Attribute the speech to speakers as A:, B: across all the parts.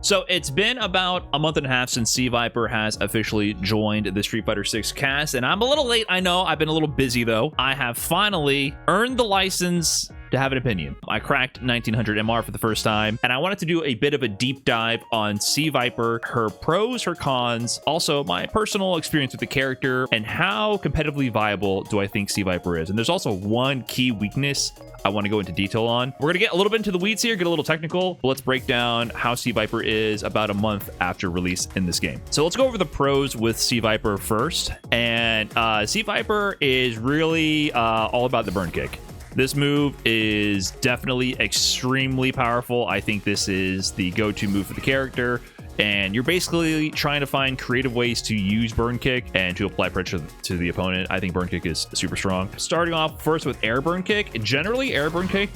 A: So it's been about a month and a half since C-Viper has officially joined the Street Fighter 6 cast, and I'm a little late, I know. I've been a little busy though. I have finally earned the license to have an opinion. I cracked 1900 MR for the first time, and I wanted to do a bit of a deep dive on C-Viper, her pros, her cons, also my personal experience with the character, and how competitively viable do I think C-Viper is. And there's also one key weakness I want to go into detail on. We're gonna get a little bit into the weeds here, get a little technical, but let's break down how C-Viper is about a month after release in this game. So let's go over the pros with C-Viper first. And C-Viper is really all about the burn kick. This move is definitely extremely powerful. I think this is the go-to move for the character, and you're basically trying to find creative ways to use burn kick and to apply pressure to the opponent. I think burn kick is super strong. Starting off first with air burn kick. Generally, air burn kick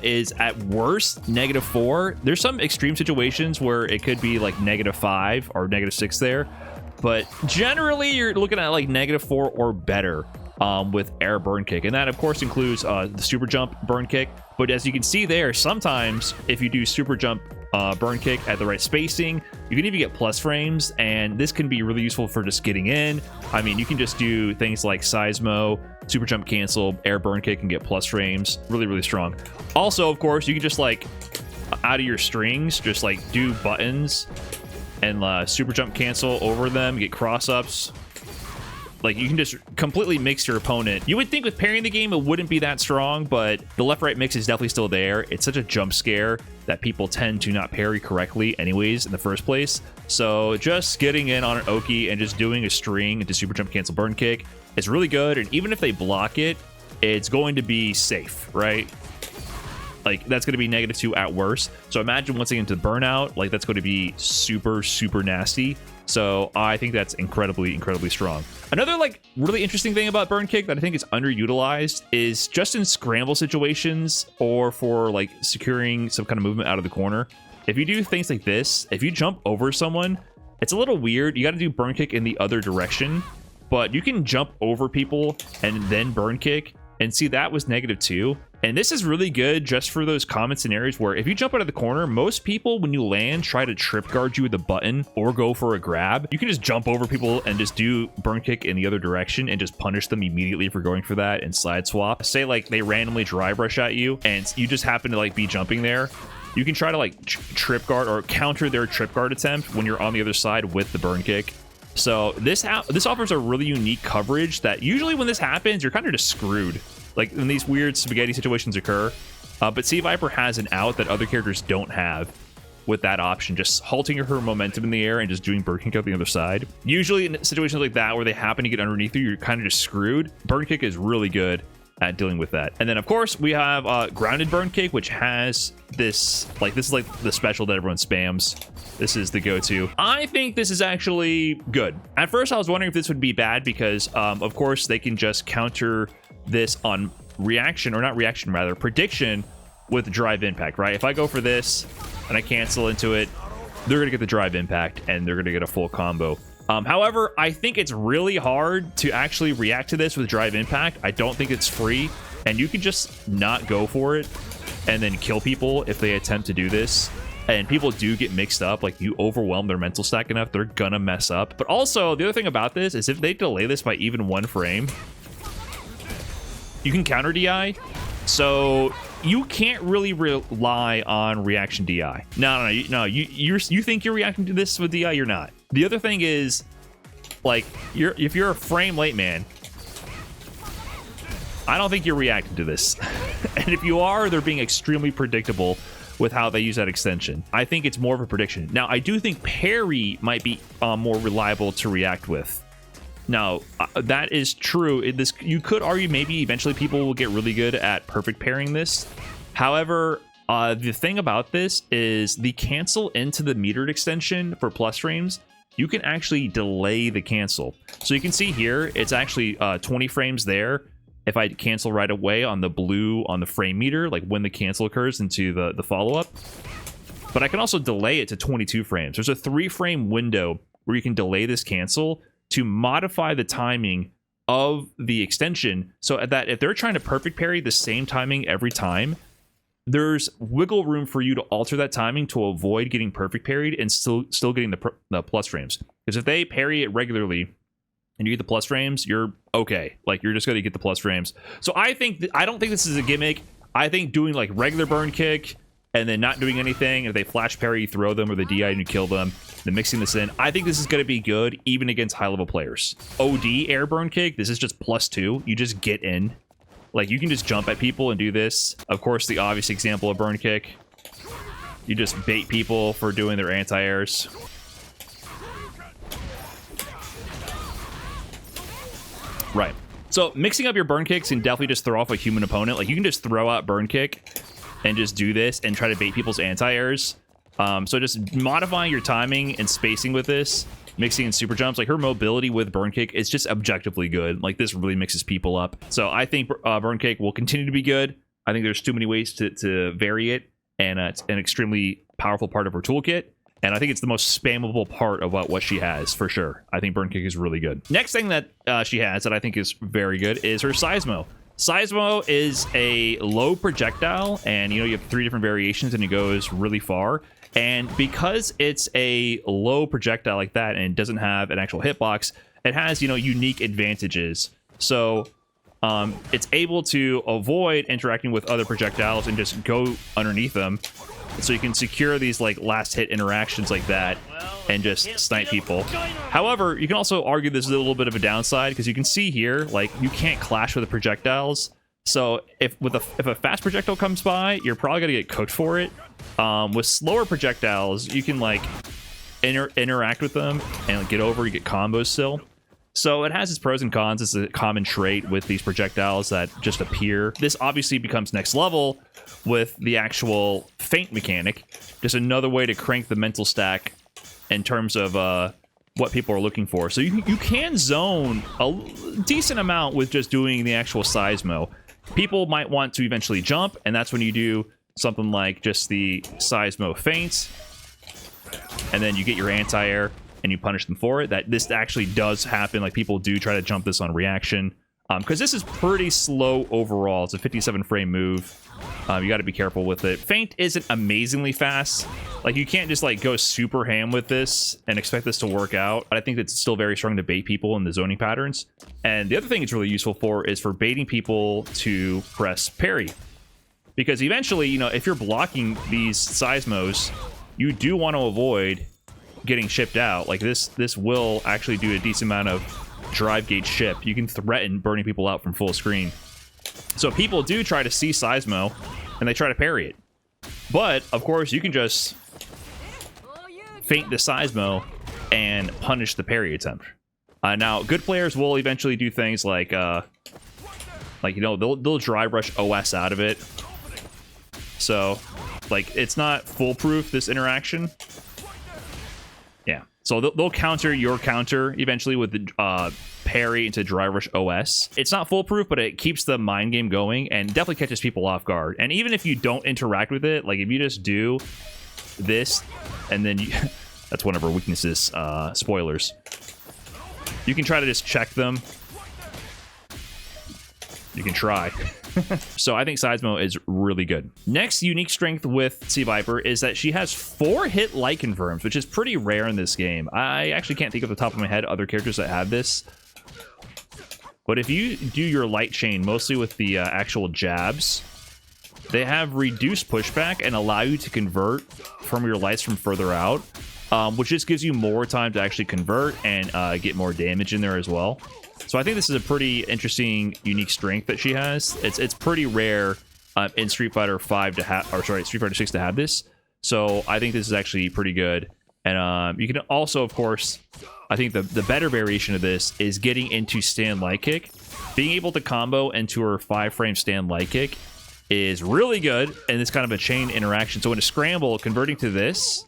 A: is at worst -4. There's some extreme situations where it could be like -5 or -6 there, but generally you're looking at like -4 or better with air burn kick, and that of course includes the super jump burn kick. But as you can see there, sometimes if you do super jump burn kick at the right spacing, you can even get plus frames, and this can be really useful for just getting in. I mean, you can just do things like Seismo, super jump cancel, air burn kick, and get plus frames. Really strong. Also, of course, you can just like out of your strings just like do buttons and super jump cancel over them, get cross ups. Like, you can just completely mix your opponent. You would think with parrying the game, it wouldn't be that strong, but the left-right mix is definitely still there. It's such a jump scare that people tend to not parry correctly anyways in the first place. So just getting in on an Oki and just doing a string into super jump cancel burn kick is really good. And even if they block it, it's going to be safe, right? Like, that's going to be -2 at worst. So imagine once they get into burnout, like that's going to be super nasty. So I think that's incredibly strong. Another like really interesting thing about burn kick that I think is underutilized is just in scramble situations or for like securing some kind of movement out of the corner. If you do things like this, if you jump over someone, it's a little weird. You got to do burn kick in the other direction, but you can jump over people and then burn kick. And see, that was -2. And this is really good just for those common scenarios where if you jump out of the corner, most people, when you land, try to trip guard you with a button or go for a grab. You can just jump over people and just do burn kick in the other direction and just punish them immediately for going for that and side swap. Say like they randomly dry brush at you and you just happen to like be jumping there. You can try to like trip guard or counter their trip guard attempt when you're on the other side with the burn kick. So this offers a really unique coverage that usually when this happens, you're kind of just screwed. Like when these weird spaghetti situations occur. But C-Viper has an out that other characters don't have with that option, just halting her momentum in the air and just doing burn kick out the other side. Usually in situations like that where they happen to get underneath you, you're kind of just screwed. Burn kick is really good at dealing with that. And then of course we have grounded burn kick, which has this is like the special that everyone spams. This is the go-to. I think this is actually good. At first I was wondering if this would be bad because of course they can just counter this on reaction, or not reaction, rather prediction with drive impact, right? If I go for this and I cancel into it, they're gonna get the drive impact and they're gonna get a full combo. However, I think it's really hard to actually react to this with drive impact. I don't think it's free, and you can just not go for it and then kill people if they attempt to do this. And people do get mixed up. Like, you overwhelm their mental stack enough, they're gonna mess up. But also, the other thing about this is if they delay this by even 1 frame, you can counter DI. So you can't really rely on reaction DI. No. You think you're reacting to this with DI, you're not. The other thing is, like, if you're a frame late, man, I don't think you're reacting to this. And if you are, they're being extremely predictable with how they use that extension. I think it's more of a prediction. Now, I do think parry might be more reliable to react with. Now, that is true. You could argue maybe eventually people will get really good at perfect pairing this. However, the thing about this is the cancel into the metered extension for plus frames, you can actually delay the cancel. So you can see here, it's actually 20 frames there. If I cancel right away on the blue on the frame meter, like when the cancel occurs into the follow-up. But I can also delay it to 22 frames. There's a 3-frame window where you can delay this cancel to modify the timing of the extension so that if they're trying to perfect parry the same timing every time, there's wiggle room for you to alter that timing to avoid getting perfect parried and still getting the plus frames. Because if they parry it regularly and you get the plus frames, you're okay. Like, you're just going to get the plus frames. So I don't think this is a gimmick. I think doing like regular burn kick and then not doing anything, if they flash parry, you throw them, or the DI and you kill them, then mixing this in, I think this is going to be good even against high level players. OD air burn kick, this is just +2. You just get in. Like, you can just jump at people and do this. Of course, the obvious example of burn kick, you just bait people for doing their anti-airs. Right. So mixing up your burn kicks can definitely just throw off a human opponent. Like, you can just throw out burn kick and just do this and try to bait people's anti-airs. So just modifying your timing and spacing with this, mixing in super jumps, like her mobility with burn kick is just objectively good. Like, this really mixes people up. So I think burn kick will continue to be good. I think there's too many ways to vary it, and it's an extremely powerful part of her toolkit. And I think it's the most spammable part of what she has, for sure. I think burn kick is really good. Next thing that she has that I think is very good is her Seismo. Seismo is a low projectile, and you have 3 different variations, and it goes really far. And because it's a low projectile like that and it doesn't have an actual hitbox, it has, unique advantages. So it's able to avoid interacting with other projectiles and just go underneath them. So you can secure these like last hit interactions like that and just snipe people. However, you can also argue this is a little bit of a downside, because you can see here, like, you can't clash with the projectiles. So if a fast projectile comes by, you're probably gonna get cooked for it. With slower projectiles, you can like interact with them and like, get over. You get combos still. So it has its pros and cons. It's a common trait with these projectiles that just appear. This obviously becomes next level with the actual feint mechanic. Just another way to crank the mental stack in terms of what people are looking for. So you can zone a decent amount with just doing the actual Seismo. People might want to eventually jump, and that's when you do something like just the Seismo feint, and then you get your anti-air and you punish them for it. That this actually does happen. Like, people do try to jump this on reaction, because this is pretty slow overall. It's a 57 frame move. You got to be careful with it. Feint isn't amazingly fast. Like, you can't just like go super ham with this and expect this to work out. But I think it's still very strong to bait people in the zoning patterns. And the other thing it's really useful for is for baiting people to press parry. Because eventually, if you're blocking these Seismos, you do want to avoid getting shipped out. Like, this will actually do a decent amount of drive gauge ship. You can threaten burning people out from full screen. So people do try to see Seismo, and they try to parry it. But, of course, you can just feint the Seismo and punish the parry attempt. Now, good players will eventually do things like they'll drive rush OS out of it. So, like, it's not foolproof, this interaction. Yeah. So they'll counter your counter eventually with the parry into drive rush OS. It's not foolproof, but it keeps the mind game going and definitely catches people off guard. And even if you don't interact with it, like, if you just do this and then you that's one of our weaknesses, spoilers. You can try to just check them. You can try. So I think Seismo is really good. Next unique strength with Sea Viper is that she has 4 hit light confirms, which is pretty rare in this game. I actually can't think off the top of my head other characters that have this. But if you do your light chain mostly with the actual jabs, they have reduced pushback and allow you to convert from your lights from further out, which just gives you more time to actually convert and get more damage in there as well. So I think this is a pretty interesting, unique strength that she has. It's pretty rare in Street Fighter 5 to have, or sorry, Street Fighter 6 to have this. So I think this is actually pretty good. And you can also, of course, I think the better variation of this is getting into stand light kick. Being able to combo into her 5-frame stand light kick is really good, and it's kind of a chain interaction. So in a scramble, converting to this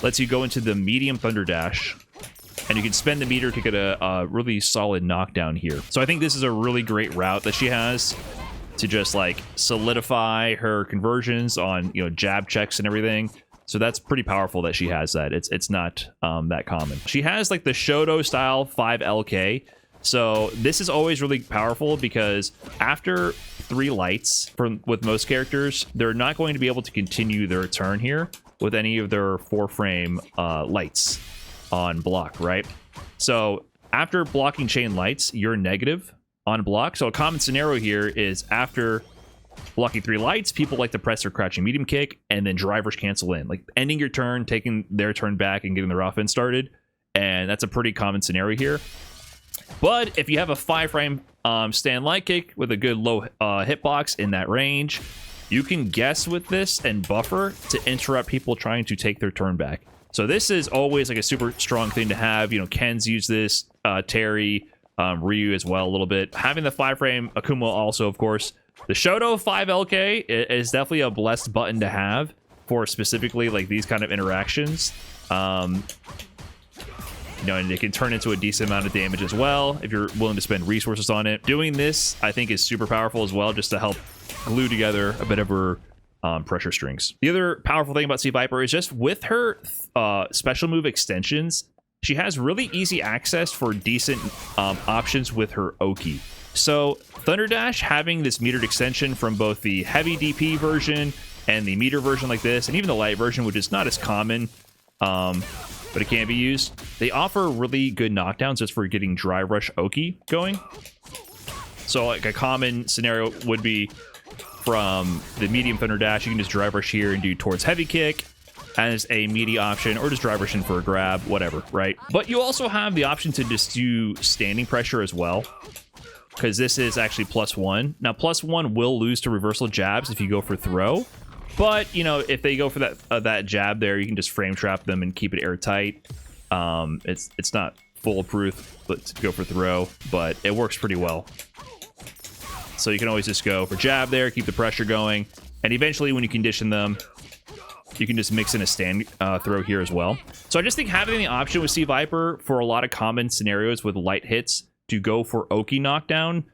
A: lets you go into the medium thunder dash, and you can spend the meter to get a really solid knockdown here. So I think this is a really great route that she has to just like solidify her conversions on, jab checks and everything. So that's pretty powerful that she has that. It's not that common. She has like the Shoto style 5LK. So this is always really powerful because after 3 lights with most characters, they're not going to be able to continue their turn here with any of their 4-frame lights on block, right? So after blocking chain lights, you're negative on block. So a common scenario here is after blocking 3 lights, people like to press their crouching medium kick and then drivers cancel in, like ending your turn, taking their turn back and getting their offense started. And that's a pretty common scenario here. But if you have a 5-frame stand light kick with a good low hitbox in that range, you can guess with this and buffer to interrupt people trying to take their turn back. So this is always like a super strong thing to have. You know, Ken's used this, Terry, Ryu as well a little bit. Having the 5-frame Akuma also, of course. The Shoto 5LK is definitely a blessed button to have for specifically like these kind of interactions. You know, and it can turn into a decent amount of damage as well if you're willing to spend resources on it. Doing this, I think, is super powerful as well, just to help glue together a bit of her pressure strings. The other powerful thing about C. Viper is just with her special move extensions, she has really easy access for decent options with her Oki. So Thunder Dash having this metered extension from both the heavy DP version and the meter version like this, and even the light version, which is not as common, but it can be used. They offer really good knockdowns just for getting Drive Rush Oki going. So like a common scenario would be from the medium Thunder Dash, you can just Drive Rush here and do towards heavy kick as a meaty option, or just Drive Rush in for a grab, whatever, right? But you also have the option to just do standing pressure as well, because this is actually +1. Now, +1 will lose to reversal jabs if you go for throw. But, you know, if they go for that jab there, you can just frame trap them and keep it airtight. It's not foolproof to go for throw, but it works pretty well. So you can always just go for jab there, keep the pressure going, and eventually when you condition them, you can just mix in a stand throw here as well. So I just think having the option with C. Viper for a lot of common scenarios with light hits to go for Oki knockdown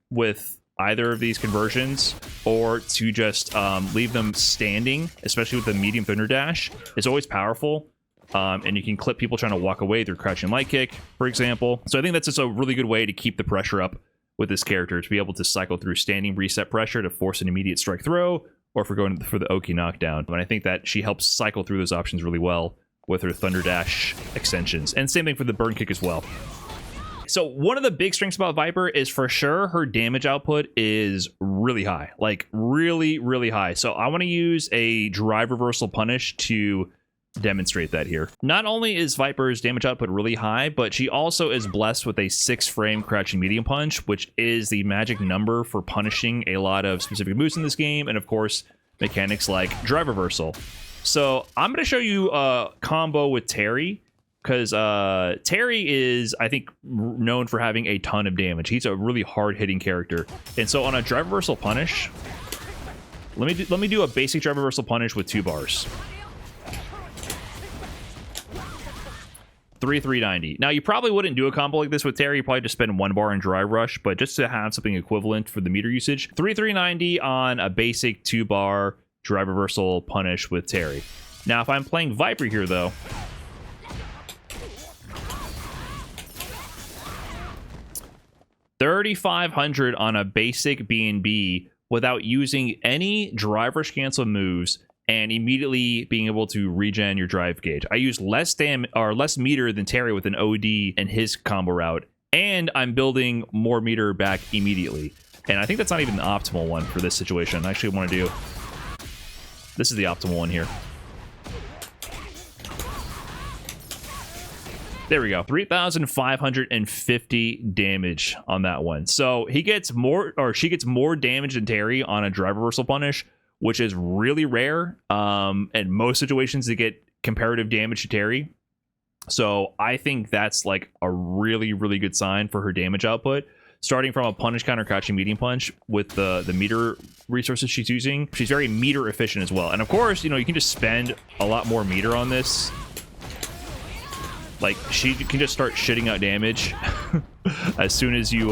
A: with either of these conversions, or to just leave them standing, especially with the medium Thunder Dash, is always powerful. And you can clip people trying to walk away through crouching light kick, for example. So I think that's just a really good way to keep the pressure up with this character, to be able to cycle through standing reset pressure to force an immediate strike throw, or if we're going for the Oki knockdown. And I think that she helps cycle through those options really well with her Thunder Dash extensions. And same thing for the burn kick as well. So one of the big strengths about Viper is for sure her damage output is really high, like really, really high. So I want to use a drive reversal punish to demonstrate that here. Not only is Viper's damage output really high, but she also is blessed with a 6-frame crouching medium punch, which is the magic number for punishing a lot of specific moves in this game, and of course mechanics like drive reversal. So I'm going to show you a combo with Terry, because Terry is, I think, known for having a ton of damage. He's a really hard-hitting character. And so on a drive reversal punish, let me do a basic drive reversal punish with 2 bars. 390. Now, you probably wouldn't do a combo like this with Terry. You probably just spend 1 bar in Drive Rush, but just to have something equivalent for the meter usage, 390 on a basic 2-bar drive reversal punish with Terry. Now, if I'm playing Viper here, though, $3,500 on a basic B&B without using any drive rush cancel moves and immediately being able to regen your drive gauge. I use less meter than Terry with an OD and his combo route, and I'm building more meter back immediately. And I think that's not even the optimal one for this situation. I actually want to do... This is the optimal one here. There we go. 3,550 damage on that one. So he gets more, or she gets more damage than Terry on a drive reversal punish, which is really rare. In most situations, they get comparative damage to Terry. So I think that's like a really, really good sign for her damage output. Starting from a punish counter crouching medium punch with the meter resources she's using, she's very meter efficient as well. And of course, you know, you can just spend a lot more meter on this. Like, she can just start shitting out damage as soon as you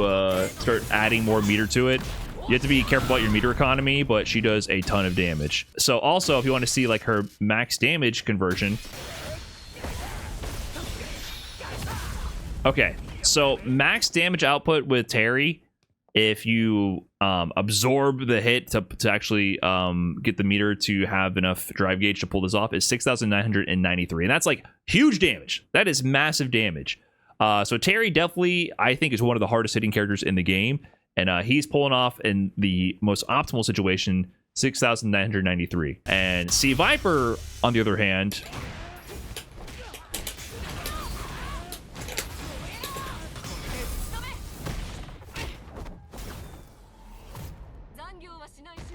A: start adding more meter to it. You have to be careful about your meter economy, but she does a ton of damage. So also, if you want to see like her max damage conversion. Okay, So max damage output with Terry, if you absorb the hit to actually get the meter to have enough drive gauge to pull this off, is 6,993. And that's like huge damage. That is massive damage. So Terry definitely, I think, is one of the hardest hitting characters in the game. And he's pulling off in the most optimal situation 6,993. And Sea Viper, on the other hand,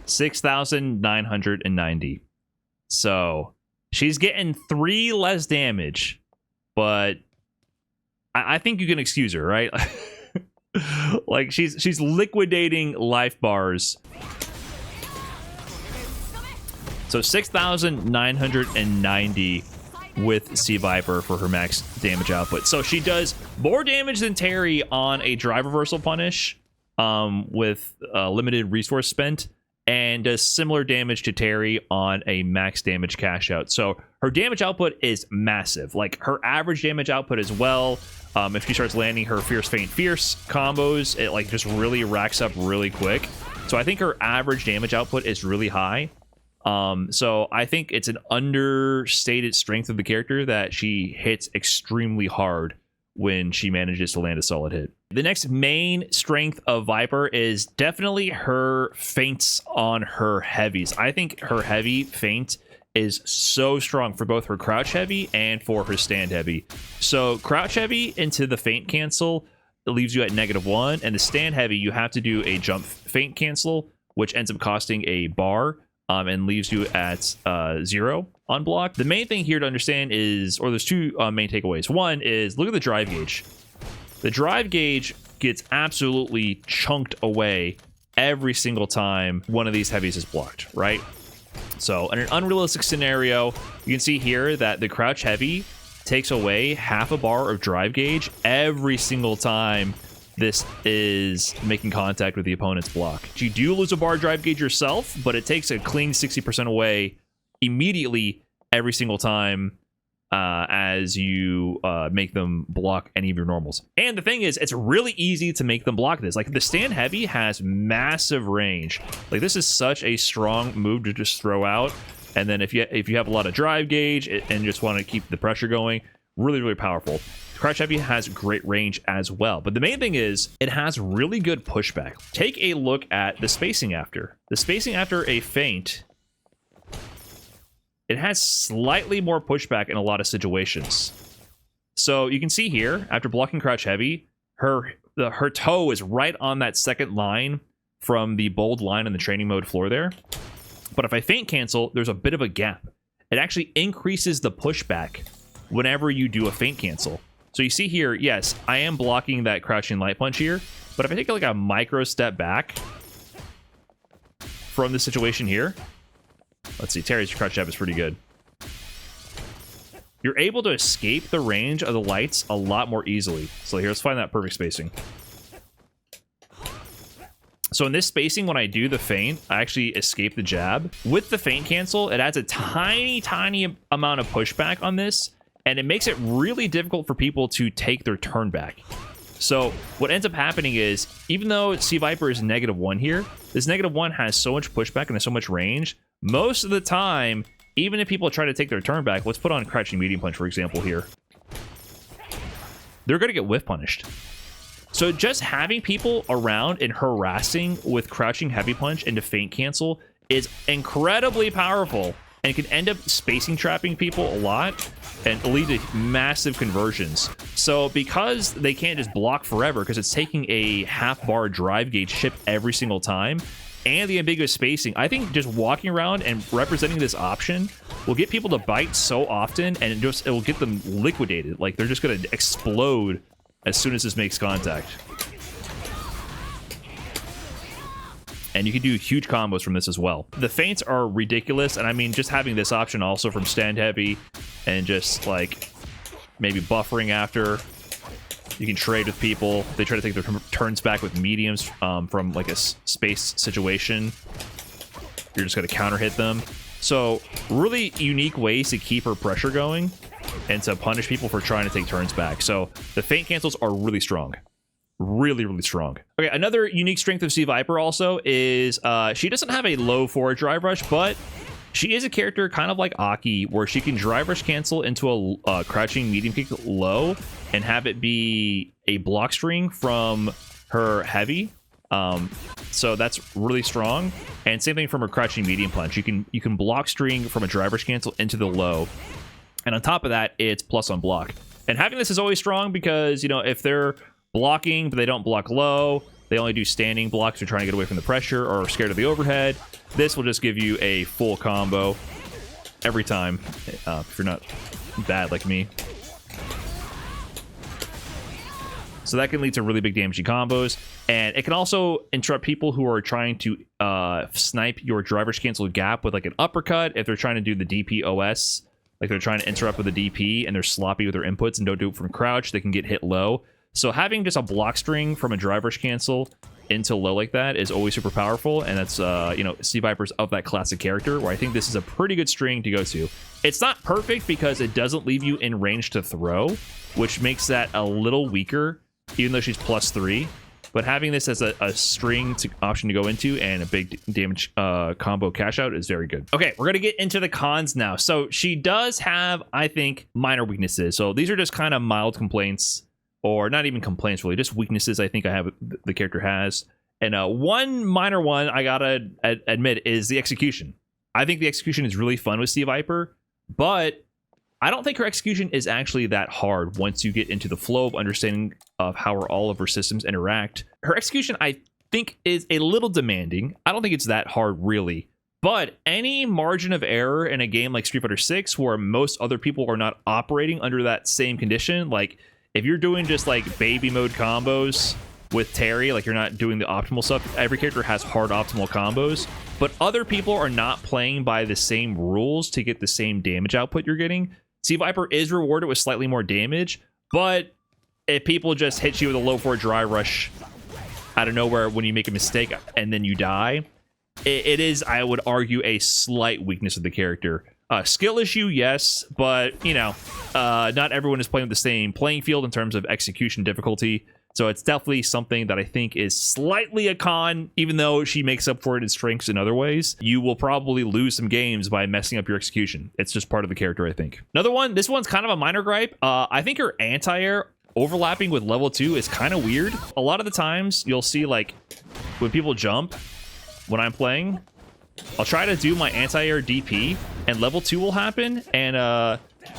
A: $6,990. So she's getting 3 less damage, but I think you can excuse her, right? Like she's liquidating life bars. So 6,990 with Sea Viper for her max damage output. So she does more damage than Terry on a drive reversal punish with limited resource spent, and does similar damage to Terry on a max damage cash out. So her damage output is massive. Like her average damage output as well. If she starts landing her Fierce Feint Fierce combos, it like just really racks up really quick. So I think her average damage output is really high. So I think it's an understated strength of the character that she hits extremely hard when she manages to land a solid hit. The next main strength of Viper is definitely her feints on her heavies. I think her heavy feint is so strong for both her crouch heavy and for her stand heavy. So crouch heavy into the feint cancel, it leaves you at -1, and the stand heavy, you have to do a jump feint cancel, which ends up costing a bar, and leaves you at 0 on block. The main thing here to understand is, or there's two main takeaways. One is, look at the drive gauge. The drive gauge gets absolutely chunked away every single time one of these heavies is blocked, right? So in an unrealistic scenario, you can see here that the crouch heavy takes away half a bar of drive gauge every single time this is making contact with the opponent's block. You do lose a bar drive gauge yourself, but it takes a clean 60% away immediately every single time as you make them block any of your normals. And the thing is, it's really easy to make them block this. Like the stand heavy has massive range. Like this is such a strong move to just throw out. And then if you have a lot of drive gauge and just want to keep the pressure going, really, really powerful. Crouch heavy has great range as well. But the main thing is it has really good pushback. Take a look at the spacing after. The spacing after a feint, it has slightly more pushback in a lot of situations. So you can see here, after blocking crouch heavy, her toe is right on that second line from the bold line in the training mode floor there. But if I feint cancel, there's a bit of a gap. It actually increases the pushback whenever you do a feint cancel. So you see here, yes, I am blocking that crouching light punch here, but if I take like a micro step back from the situation here, let's see, Terry's crouch jab is pretty good. You're able to escape the range of the lights a lot more easily. So here, let's find that perfect spacing. So in this spacing, when I do the feint, I actually escape the jab. With the feint cancel, it adds a tiny, tiny amount of pushback on this, and it makes it really difficult for people to take their turn back. So what ends up happening is, even though Sea Viper is -1 here, this -1 has so much pushback and has so much range, most of the time, even if people try to take their turn back, let's put on Crouching Medium Punch, for example, here. They're going to get whiff punished. So just having people around and harassing with Crouching Heavy Punch into feint cancel is incredibly powerful and can end up spacing trapping people a lot and lead to massive conversions. So because they can't just block forever because it's taking a half bar drive gauge chip every single time, and the ambiguous spacing, I think just walking around and representing this option will get people to bite so often, and it will get them liquidated. Like they're just going to explode as soon as this makes contact. And you can do huge combos from this as well. The feints are ridiculous, and I mean, just having this option also from stand heavy and just like maybe buffering after. You can trade with people. They try to take their turns back with mediums from like a space situation. You're just going to counter hit them. So really unique ways to keep her pressure going. and to punish people for trying to take turns back. So the feint cancels are really strong. Really strong. Okay, another unique strength of C. Viper also is she doesn't have a low forward drive rush, but she is a character kind of like Aki, where she can drive rush cancel into a crouching medium kick low and have it be a block string from her heavy. So that's really strong. And same thing from her crouching medium punch. You can block string from a drive rush cancel into the low. And on top of that, it's plus on block. And having this is always strong because, you know, if they're blocking, but they don't block low, they only do standing blocks, they're trying to get away from the pressure or are scared of the overhead, this will just give you a full combo every time, if you're not bad like me. So that can lead to really big damaging combos, and it can also interrupt people who are trying to snipe your driver's cancel gap with like an uppercut. If they're trying to do the DPOS, like they're trying to interrupt with a DP and they're sloppy with their inputs and don't do it from crouch, they can get hit low. So having just a block string from a drive rush cancel into low like that is always super powerful, and that's, you know, C. Viper's of that classic character, where I think this is a pretty good string to go to. It's not perfect because it doesn't leave you in range to throw, which makes that a little weaker, even though she's +3. But having this as a string option to go into and a big damage combo cash out is very good. Okay, we're going to get into the cons now. So she does have, I think, minor weaknesses. So these are just kind of mild complaints, or not even complaints really, just weaknesses I think the character has. And one minor one I gotta admit is the execution. I think the execution is really fun with C. Viper, but I don't think her execution is actually that hard once you get into the flow of understanding of how all of her systems interact. Her execution, I think, is a little demanding. I don't think it's that hard really, but any margin of error in a game like Street Fighter 6 where most other people are not operating under that same condition, like if you're doing just like baby mode combos with Terry, like you're not doing the optimal stuff. Every character has hard optimal combos, but other people are not playing by the same rules to get the same damage output you're getting. C. Viper is rewarded with slightly more damage, but if people just hit you with a low forward dry rush out of nowhere when you make a mistake and then you die, it is, I would argue, a slight weakness of the character. Skill issue, yes, but, you know, not everyone is playing with the same playing field in terms of execution difficulty. So it's definitely something that I think is slightly a con, even though she makes up for it in strengths in other ways. You will probably lose some games by messing up your execution. It's just part of the character, I think. Another one, this one's kind of a minor gripe. I think her anti-air overlapping with level 2 is kind of weird. A lot of the times you'll see, like, when people jump, when I'm playing, I'll try to do my anti-air DP, and level 2 will happen, and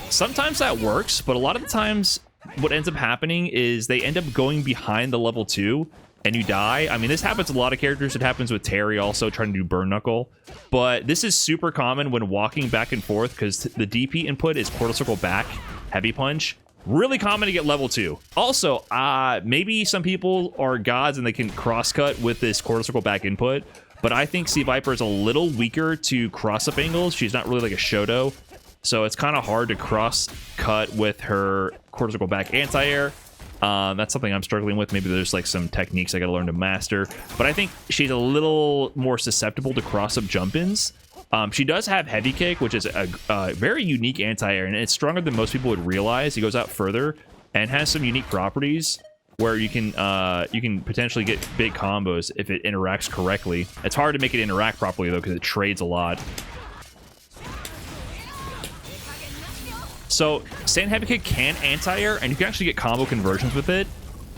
A: sometimes that works, but a lot of the times what ends up happening is they end up going behind the level 2, and you die. I mean, this happens to a lot of characters. It happens with Terry also, trying to do Burn Knuckle, but this is super common when walking back and forth, because the DP input is quarter circle back, heavy punch. Really common to get level 2. Also, maybe some people are gods and they can cross-cut with this quarter circle back input, but I think C. Viper is a little weaker to cross-up angles. She's not really like a Shoto, so it's kind of hard to cross-cut with her quarter circle back anti-air. That's something I'm struggling with. Maybe there's like some techniques I gotta learn to master, but I think she's a little more susceptible to cross-up jump-ins. She does have heavy kick, which is a very unique anti-air, and it's stronger than most people would realize. It goes out further and has some unique properties where you can potentially get big combos if it interacts correctly. It's hard to make it interact properly though, because it trades a lot. So Sand Heavy Kick can anti-air, and you can actually get combo conversions with it.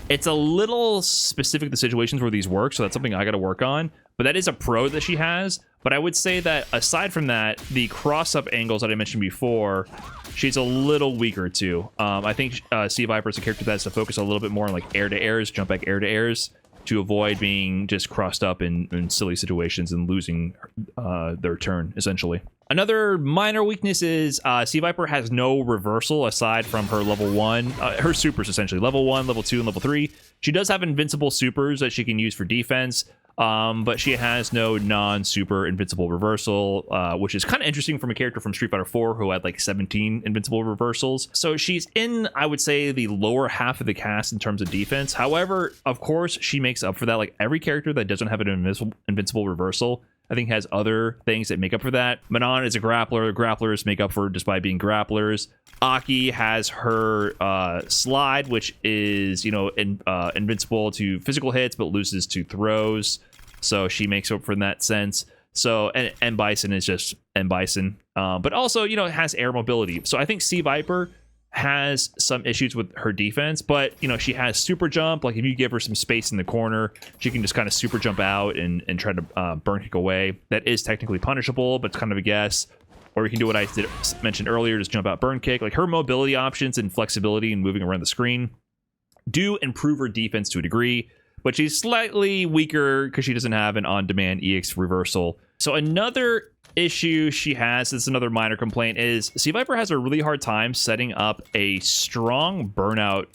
A: It's a little specific to situations where these work, so that's something I got to work on. But that is a pro that she has. But I would say that aside from that, the cross-up angles that I mentioned before, she's a little weaker too. I think C. Viper is a character that has to focus a little bit more on like air-to-airs, jump back air-to-airs, to avoid being just crossed up in silly situations and losing their turn, essentially. Another minor weakness is C. Viper has no reversal aside from her level 1. Her supers, essentially. Level 1, level 2, and level 3. She does have invincible supers that she can use for defense, but she has no non-super invincible reversal, which is kind of interesting from a character from Street Fighter 4 who had like 17 invincible reversals. So she's in, I would say, the lower half of the cast in terms of defense. However, of course, she makes up for that. Like every character that doesn't have an invincible reversal I think has other things that make up for that. Manon is a grappler. Grapplers make up for just by being grapplers. Aki has her slide, which is, you know, invincible to physical hits, but loses to throws. So she makes up for in that sense. So, and Bison is just M. Bison. But also, you know, it has air mobility. So I think Sea Viper has some issues with her defense, but, you know, she has super jump. Like, if you give her some space in the corner, she can just kind of super jump out and try to burn kick away. That is technically punishable, but it's kind of a guess. Or you can do what I mentioned earlier, just jump out, burn kick. Like, her mobility options and flexibility and moving around the screen do improve her defense to a degree, but she's slightly weaker because she doesn't have an on-demand EX reversal. So another issue she has, it's another minor complaint, is Sea Viper has a really hard time setting up a strong burnout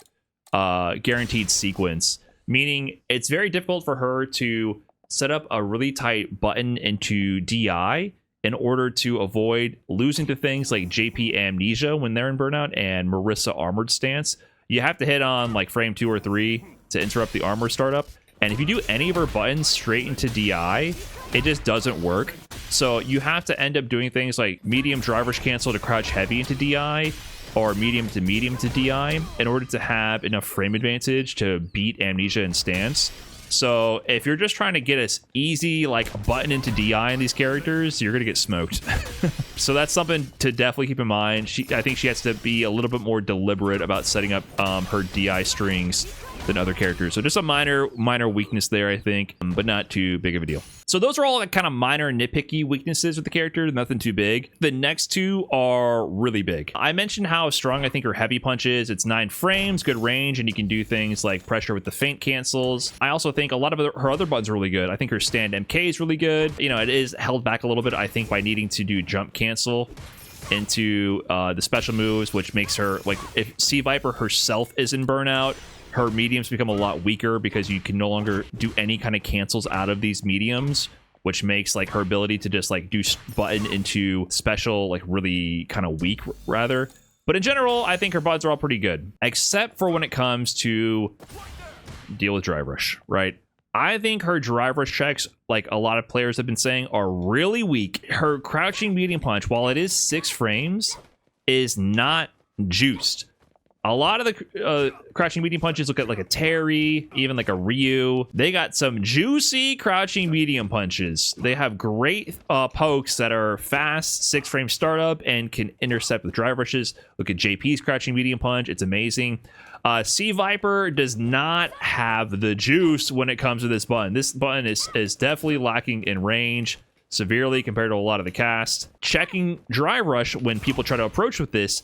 A: guaranteed sequence, meaning it's very difficult for her to set up a really tight button into DI in order to avoid losing to things like JP Amnesia when they're in burnout and Marissa Armored Stance. You have to hit on like frame 2 or 3 to interrupt the armor startup, and if you do any of her buttons straight into DI, it just doesn't work. So you have to end up doing things like medium drive rush cancel to crouch heavy into DI, or medium to DI, in order to have enough frame advantage to beat Amnesia and Stance. So if you're just trying to get us easy like button into DI in these characters, you're gonna get smoked. So that's something to definitely keep in mind. I think she has to be a little bit more deliberate about setting up her DI strings than other characters. So just a minor weakness there, I think, but not too big of a deal. So those are all the kind of minor nitpicky weaknesses with the character, nothing too big. The next two are really big. I mentioned how strong I think her heavy punch is. It's 9 frames, good range, and you can do things like pressure with the feint cancels. I also think a lot of her other buttons are really good. I think her stand MK is really good. You know, it is held back a little bit, I think, by needing to do jump cancel into the special moves, which makes her, like, if Sea Viper herself is in burnout, her mediums become a lot weaker because you can no longer do any kind of cancels out of these mediums, which makes like her ability to just like do button into special like really kind of weak rather. But in general, I think her buttons are all pretty good, except for when it comes to deal with drive rush, right? I think her drive rush checks, like a lot of players have been saying, are really weak. Her crouching medium punch, while it is 6 frames, is not juiced. A lot of the crouching medium punches, look at like a Terry, even like a Ryu. They got some juicy crouching medium punches. They have great pokes that are fast, 6-frame startup, and can intercept with drive rushes. Look at JP's crouching medium punch. It's amazing. Sea Viper does not have the juice when it comes to this button. This button is definitely lacking in range severely compared to a lot of the cast. Checking drive rush when people try to approach with this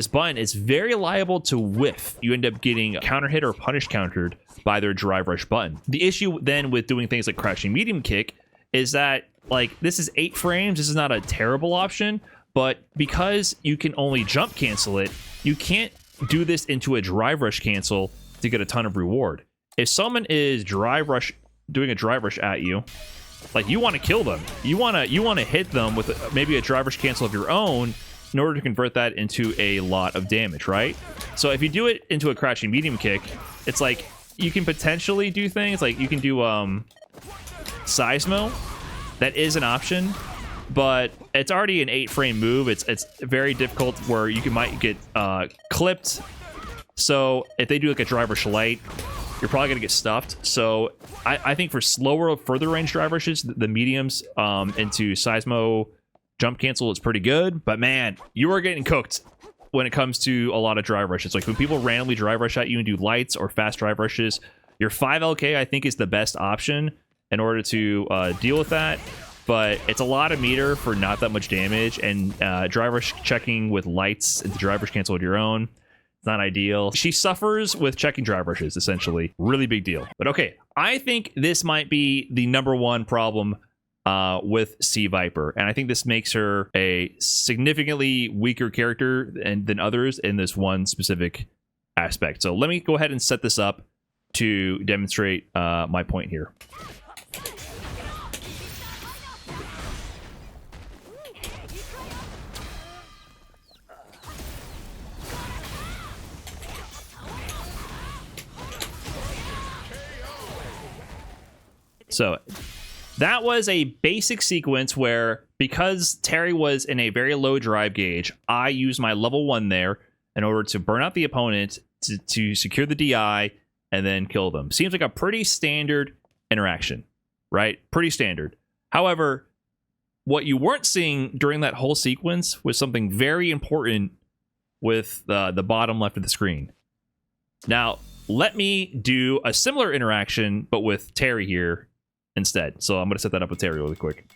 A: button is very liable to whiff. You end up getting counter hit or punish countered by their drive rush button. The issue then with doing things like crouching medium kick is that, like, this is 8 frames. This is not a terrible option, but because you can only jump cancel it, you can't do this into a drive rush cancel to get a ton of reward. If someone is doing a drive rush at you, like, you want to kill them. You want to hit them with maybe a drive rush cancel of your own in order to convert that into a lot of damage, right? So if you do it into a crouching medium kick, it's like you can potentially do things like you can do Seismo. That is an option, but it's already an 8-frame move. It's very difficult where you might get clipped. So if they do like a drive rush light, you're probably gonna get stuffed. So I think for slower, further range drive rushes, the mediums into Seismo jump cancel is pretty good, but man, you are getting cooked when it comes to a lot of drive rushes. Like when people randomly drive rush at you and do lights or fast drive rushes, your 5LK I think is the best option in order to deal with that. But it's a lot of meter for not that much damage, and drive rush checking with lights and the drive rush cancel of your own, it's not ideal. She suffers with checking drive rushes, essentially. Really big deal. But okay, I think this might be the #1 problem with Sea Viper, and I think this makes her a significantly weaker character than others in this one specific aspect. So let me go ahead and set this up to demonstrate my point here. So that was a basic sequence where, because Terry was in a very low drive gauge, I used my level 1 there in order to burn out the opponent to secure the DI and then kill them. Seems like a pretty standard interaction, right? Pretty standard. However, what you weren't seeing during that whole sequence was something very important with the bottom left of the screen. Now, let me do a similar interaction, but with Terry here instead. So I'm going to set that up with Terry really quick.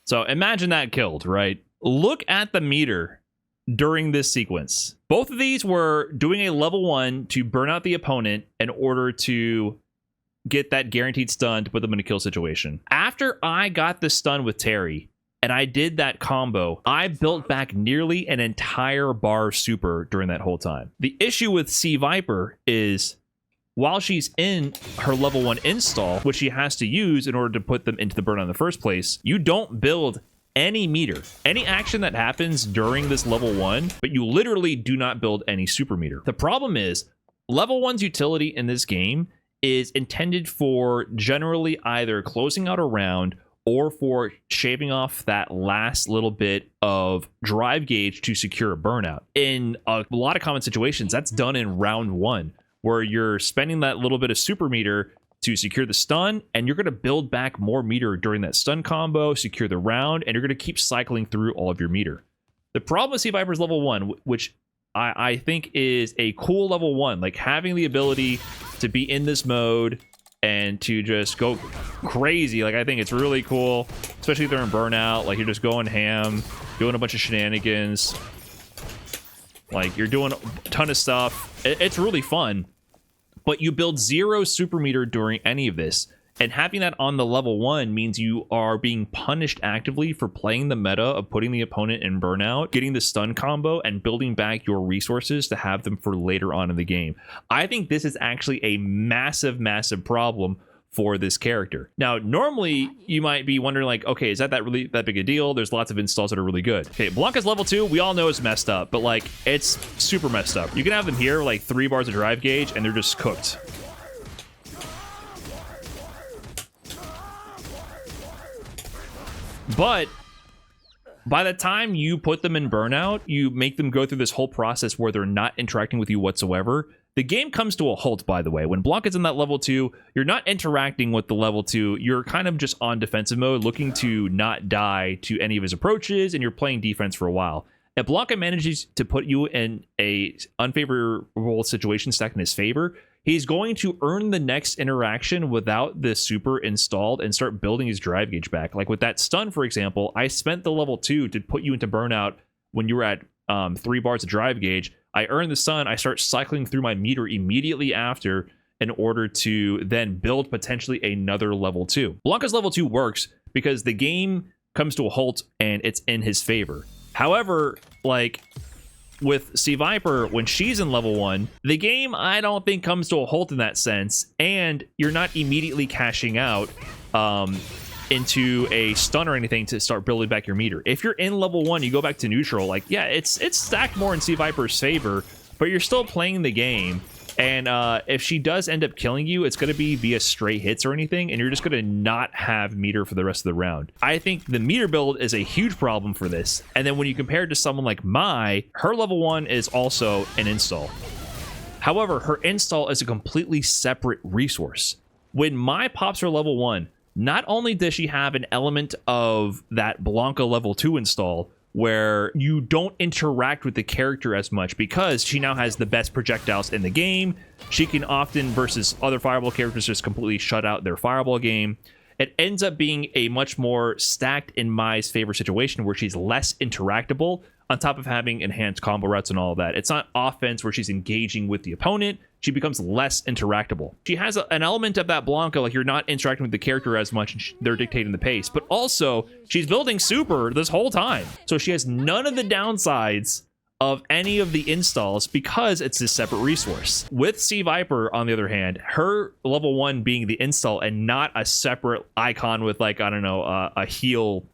A: So imagine that killed, right? Look at the meter during this sequence. Both of these were doing a level 1 to burn out the opponent in order to get that guaranteed stun to put them in a kill situation. After I got the stun with Terry and I did that combo, I built back nearly an entire bar super during that whole time. The issue with C Viper is, while she's in her level 1 install, which she has to use in order to put them into the burnout in the first place, you don't build any meter. Any action that happens during this level 1, but you literally do not build any super meter. The problem is, level 1's utility in this game is intended for generally either closing out a round or for shaving off that last little bit of drive gauge to secure a burnout. In a lot of common situations, that's done in round 1. Where you're spending that little bit of super meter to secure the stun, and you're going to build back more meter during that stun combo, secure the round, and you're going to keep cycling through all of your meter. The problem with C Viper's level 1, which I think is a cool level 1, like having the ability to be in this mode and to just go crazy, like I think it's really cool, especially during burnout. Like you're just going ham, doing a bunch of shenanigans. Like, you're doing a ton of stuff. It's really fun. But you build 0 super meter during any of this. And having that on the level 1 means you are being punished actively for playing the meta of putting the opponent in burnout, getting the stun combo, and building back your resources to have them for later on in the game. I think this is actually a massive, massive problem for this character. Now, normally you might be wondering like, okay, is that really that big a deal? There's lots of installs that are really good. Okay, Blanka's level 2, we all know is messed up, but like it's super messed up. You can have them here like 3 bars of drive gauge and they're just cooked. But by the time you put them in burnout, you make them go through this whole process where they're not interacting with you whatsoever. The game comes to a halt, by the way. When Blanka's in that level 2, you're not interacting with the level 2. You're kind of just on defensive mode, looking to not die to any of his approaches, and you're playing defense for a while. If Blanka manages to put you in a unfavorable situation stacked in his favor, he's going to earn the next interaction without the super installed and start building his drive gauge back. Like with that stun, for example, I spent the level 2 to put you into burnout when you were at 3 bars of drive gauge. I earn the stun, I start cycling through my meter immediately after in order to then build potentially another level 2. Blanka's level 2 works because the game comes to a halt and it's in his favor. However, like with C Viper, when she's in level 1, the game I don't think comes to a halt in that sense, and you're not immediately cashing out into a stun or anything to start building back your meter. If you're in level 1, you go back to neutral, like yeah, it's stacked more in C Viper's favor, but you're still playing the game. And if she does end up killing you, it's going to be via straight hits or anything, and you're just going to not have meter for the rest of the round. I think the meter build is a huge problem for this. And then when you compare it to someone like Mai, her level 1 is also an install. However, her install is a completely separate resource. When Mai pops her level 1, not only does she have an element of that Blanka level 2 install, where you don't interact with the character as much because she now has the best projectiles in the game. She can often, versus other Fireball characters, just completely shut out their Fireball game. It ends up being a much more stacked in Mai's favor situation where she's less interactable, on top of having enhanced combo routes and all of that. It's not offense where she's engaging with the opponent. She becomes less interactable. She has an element of that Blanka, like you're not interacting with the character as much and they're dictating the pace, but also she's building super this whole time. So she has none of the downsides of any of the installs because it's a separate resource. With Sea Viper, on the other hand, her level 1 being the install and not a separate icon with, like, I don't know, a heal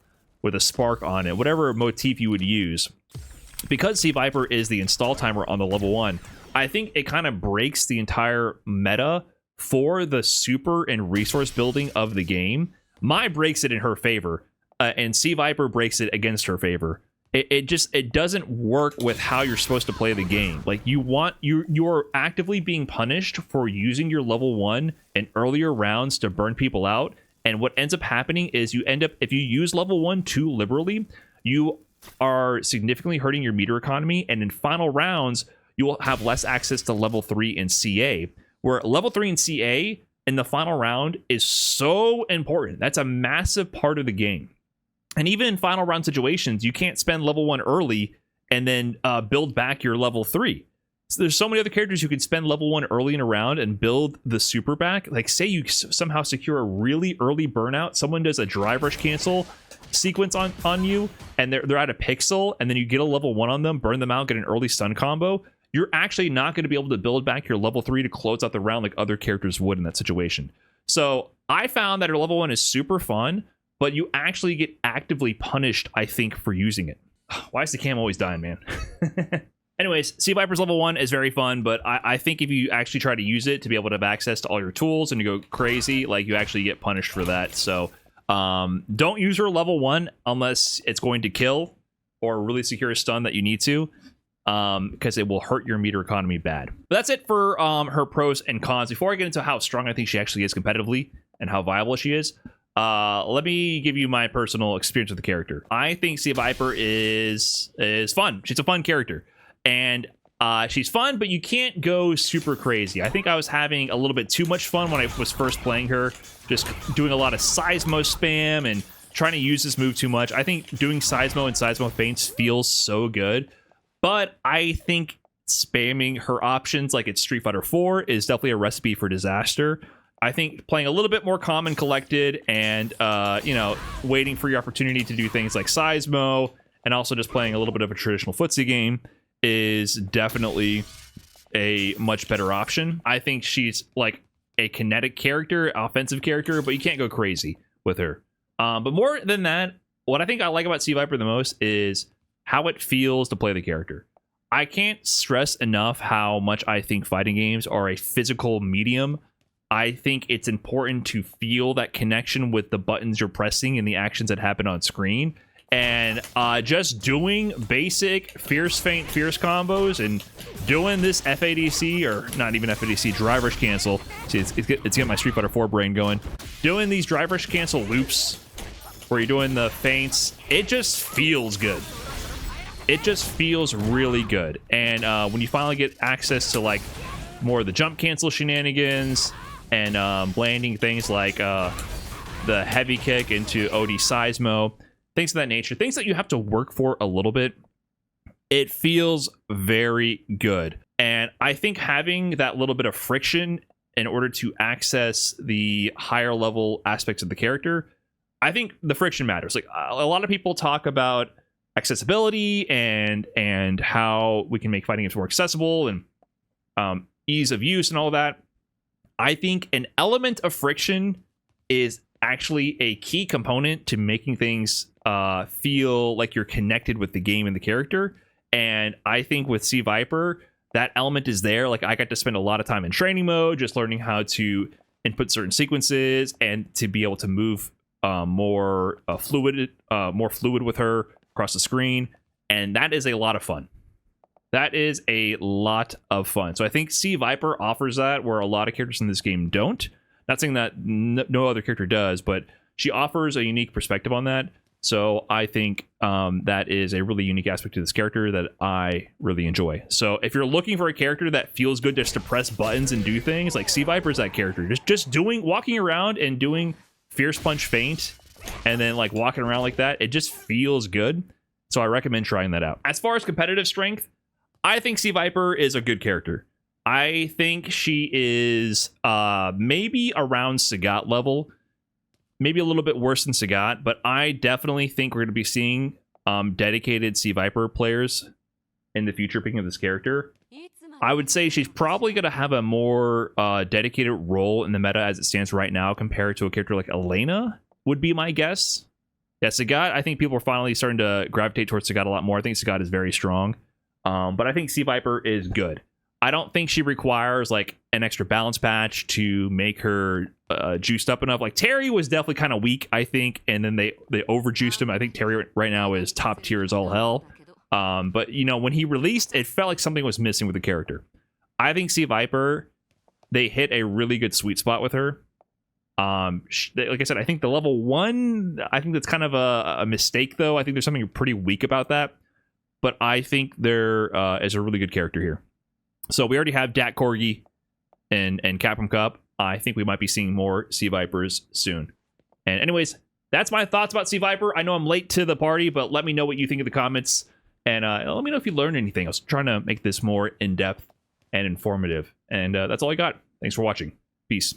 A: with a spark on it, whatever motif you would use. Because Sea Viper is the install timer on the level 1, I think it kind of breaks the entire meta for the super and resource building of the game. Mai breaks it in her favor, and Sea Viper breaks it against her favor. It doesn't work with how you're supposed to play the game. Like, you're actively being punished for using your level 1 in earlier rounds to burn people out. And what ends up happening is you end up, if you use level 1 too liberally, you are significantly hurting your meter economy. And in final rounds, you will have less access to level 3 in CA, where level 3 in CA in the final round is so important. That's a massive part of the game. And even in final round situations, you can't spend level 1 early and then build back your level 3. So there's so many other characters who can spend level 1 early in a round and build the super back. Like, say you somehow secure a really early burnout, someone does a drive rush cancel sequence on you, and they're at a pixel, and then you get a level 1 on them, burn them out, get an early stun combo. You're actually not going to be able to build back your level 3 to close out the round like other characters would in that situation. So I found that her level 1 is super fun, but you actually get actively punished, I think, for using it. Why is the cam always dying, man? Anyways, Sea Viper's level 1 is very fun, but I think if you actually try to use it to be able to have access to all your tools and you go crazy, like, you actually get punished for that. So don't use her level 1 unless it's going to kill or really secure a stun that you need to, because it will hurt your meter economy bad. But that's it for her pros and cons. Before I get into how strong I think she actually is competitively and how viable she is, let me give you my personal experience with the character. I think Sea Viper is fun. She's a fun character. And she's fun, but you can't go super crazy. I think I was having a little bit too much fun when I was first playing her, just doing a lot of Seismo spam and trying to use this move too much. I think doing Seismo and Seismo feints feels so good, but I think spamming her options like it's Street Fighter 4 is definitely a recipe for disaster. I think playing a little bit more calm and collected and, you know, waiting for your opportunity to do things like Seismo and also just playing a little bit of a traditional footsie game is definitely a much better option. I think she's like a kinetic character, offensive character, but you can't go crazy with her. But more than that, what I think I like about Sea Viper the most is how it feels to play the character. I can't stress enough how much I think fighting games are a physical medium. I think it's important to feel that connection with the buttons you're pressing and the actions that happen on screen. And just doing basic fierce feint, fierce combos and doing this FADC, or not even FADC, drive rush cancel. See, it's getting my Street Fighter 4 brain going. Doing these drive rush cancel loops where you're doing the feints, it just feels good. It just feels really good. And when you finally get access to like more of the jump cancel shenanigans and landing things like the heavy kick into OD Seismo, things of that nature, things that you have to work for a little bit, it feels very good. And I think having that little bit of friction in order to access the higher level aspects of the character, I think the friction matters. Like, a lot of people talk about accessibility and how we can make fighting games more accessible and ease of use and all that. I think an element of friction is actually a key component to making things feel like you're connected with the game and the character. And I think with Sea Viper, that element is there. Like, I got to spend a lot of time in training mode, just learning how to input certain sequences and to be able to move more fluid with her across the screen. And that is a lot of fun. That is a lot of fun. So I think Sea Viper offers that where a lot of characters in this game don't. Not saying that no other character does, but she offers a unique perspective on that. So I think that is a really unique aspect to this character that I really enjoy. So if you're looking for a character that feels good just to press buttons and do things, like Sea Viper is that character. Just walking around and doing fierce punch feint and then like walking around like that, it just feels good. So I recommend trying that out. As far as competitive strength, I think Sea Viper is a good character. I think she is maybe around Sagat level, maybe a little bit worse than Sagat, but I definitely think we're going to be seeing dedicated Sea Viper players in the future picking up this character, I would say she's probably going to have a more dedicated role in the meta as it stands right now compared to a character like Elena, would be my guess. Yeah, Sagat, I think people are finally starting to gravitate towards Sagat a lot more. I think Sagat is very strong. But I think Sea Viper is good. I don't think she requires like an extra balance patch to make her juiced up enough. Like Terry was definitely kind of weak, I think, and then they overjuiced him. I think Terry right now is top tier as all hell. But you know, when he released, it felt like something was missing with the character. I think Sea Viper, they hit a really good sweet spot with her. Like I said, I think the level 1, I think that's kind of a mistake though. I think there's something pretty weak about that. But I think there is a really good character here. So we already have Dak Corgi and Capcom Cup. I think we might be seeing more Sea Vipers soon. And anyways, that's my thoughts about Sea Viper. I know I'm late to the party, but let me know what you think in the comments. And let me know if you learned anything. I was trying to make this more in-depth and informative. And that's all I got. Thanks for watching. Peace.